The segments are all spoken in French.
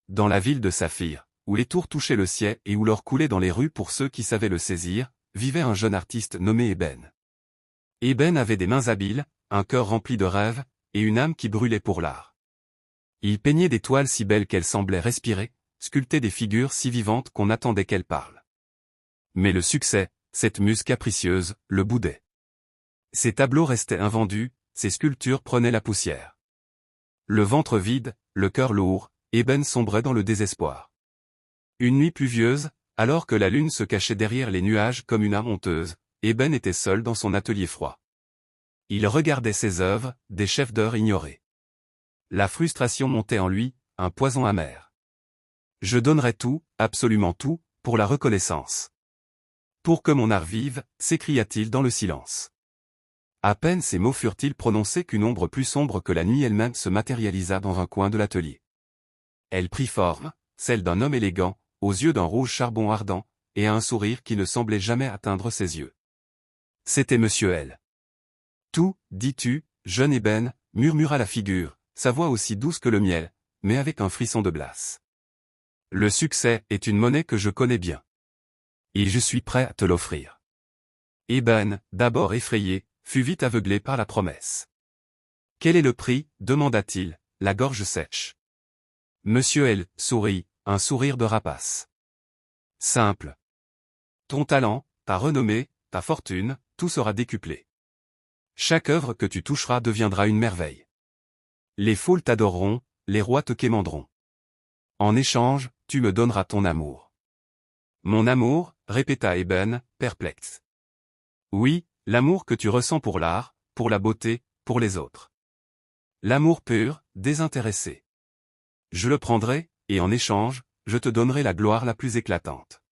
dans la ville de Saphir, où les tours touchaient le ciel et où l'or coulait dans les rues pour ceux qui savaient le saisir, vivait un jeune artiste nommé Eben. Eben avait des mains habiles, un cœur rempli de rêves, et une âme qui brûlait pour l'art. Il peignait des toiles si belles qu'elles semblaient respirer, sculptait des figures si vivantes qu'on attendait qu'elles parlent. Mais le succès, cette muse capricieuse, le boudait. Ses tableaux restaient invendus, ses sculptures prenaient la poussière. Le ventre vide, le cœur lourd, Eben sombrait dans le désespoir. Une nuit pluvieuse, alors que la lune se cachait derrière les nuages comme une âme honteuse, Eben était seul dans son atelier froid. Il regardait ses œuvres, des chefs-d'œuvre ignorés. La frustration montait en lui, un poison amer. Je donnerais tout, absolument tout, pour la reconnaissance. Pour que mon art vive, s'écria-t-il dans le silence. À peine ces mots furent-ils prononcés qu'une ombre plus sombre que la nuit elle-même se matérialisa dans un coin de l'atelier. Elle prit forme, celle d'un homme élégant, aux yeux d'un rouge charbon ardent, et à un sourire qui ne semblait jamais atteindre ses yeux. C'était Monsieur L. Tout, dis-tu, jeune Eben, murmura la figure, sa voix aussi douce que le miel, mais avec un frisson de glace. Le succès est une monnaie que je connais bien. Et je suis prêt à te l'offrir. Eben, d'abord effrayé, fut vite aveuglé par la promesse. Quel est le prix, demanda-t-il, la gorge sèche. Monsieur L. sourit, un sourire de rapace. Simple. Ton talent, ta renommée, ta fortune, tout sera décuplé. Chaque œuvre que tu toucheras deviendra une merveille. Les foules t'adoreront, les rois te quémanderont. En échange, tu me donneras ton amour. Mon amour, répéta Eben, perplexe. Oui, l'amour que tu ressens pour l'art, pour la beauté, pour les autres. L'amour pur, désintéressé. Je le prendrai, et en échange, je te donnerai la gloire la plus éclatante.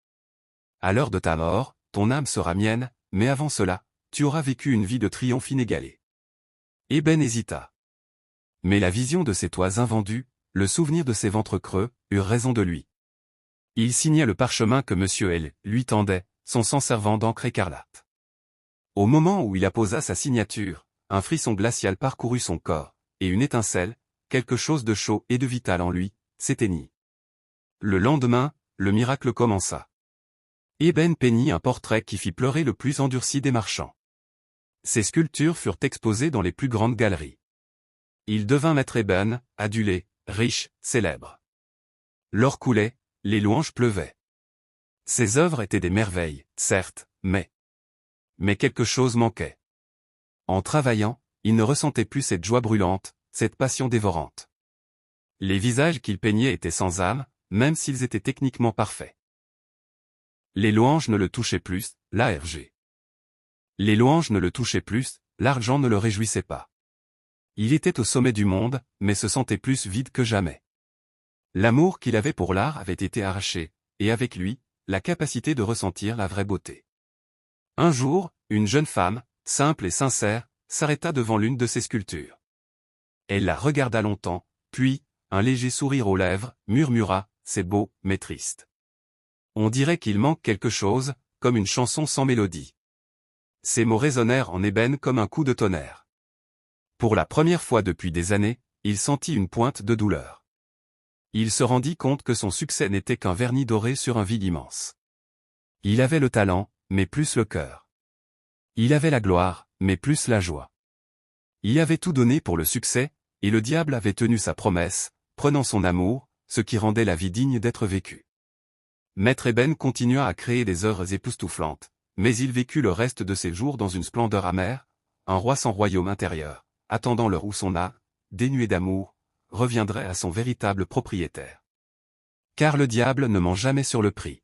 À l'heure de ta mort, ton âme sera mienne, mais avant cela, tu auras vécu une vie de triomphe inégalée. Eben hésita. Mais la vision de ces toits invendus, le souvenir de ses ventres creux, eurent raison de lui. Il signa le parchemin que Monsieur L. lui tendait, son sang servant d'encre écarlate. Au moment où il apposa sa signature, un frisson glacial parcourut son corps, et une étincelle, quelque chose de chaud et de vital en lui, s'éteignit. Le lendemain, le miracle commença. Eben peignit un portrait qui fit pleurer le plus endurci des marchands. Ses sculptures furent exposées dans les plus grandes galeries. Il devint maître Eben, adulé, riche, célèbre. L'or coulait, les louanges pleuvaient. Ses œuvres étaient des merveilles, certes, mais quelque chose manquait. En travaillant, il ne ressentait plus cette joie brûlante, cette passion dévorante. Les visages qu'il peignait étaient sans âme, même s'ils étaient techniquement parfaits. Les louanges ne le touchaient plus, l'ARG. Les louanges ne le touchaient plus, l'argent ne le réjouissait pas. Il était au sommet du monde, mais se sentait plus vide que jamais. L'amour qu'il avait pour l'art avait été arraché, et avec lui, la capacité de ressentir la vraie beauté. Un jour, une jeune femme, simple et sincère, s'arrêta devant l'une de ses sculptures. Elle la regarda longtemps, puis, un léger sourire aux lèvres, murmura, « C'est beau, mais triste. On dirait qu'il manque quelque chose, comme une chanson sans mélodie. » Ces mots résonnèrent en Eben comme un coup de tonnerre. Pour la première fois depuis des années, il sentit une pointe de douleur. Il se rendit compte que son succès n'était qu'un vernis doré sur un vide immense. Il avait le talent, mais plus le cœur. Il avait la gloire, mais plus la joie. Il avait tout donné pour le succès, et le diable avait tenu sa promesse, prenant son amour, ce qui rendait la vie digne d'être vécue. Maître Eben continua à créer des œuvres époustouflantes, mais il vécut le reste de ses jours dans une splendeur amère, un roi sans royaume intérieur, attendant l'heure où son âme, dénuée d'amour, reviendrait à son véritable propriétaire. Car le diable ne ment jamais sur le prix.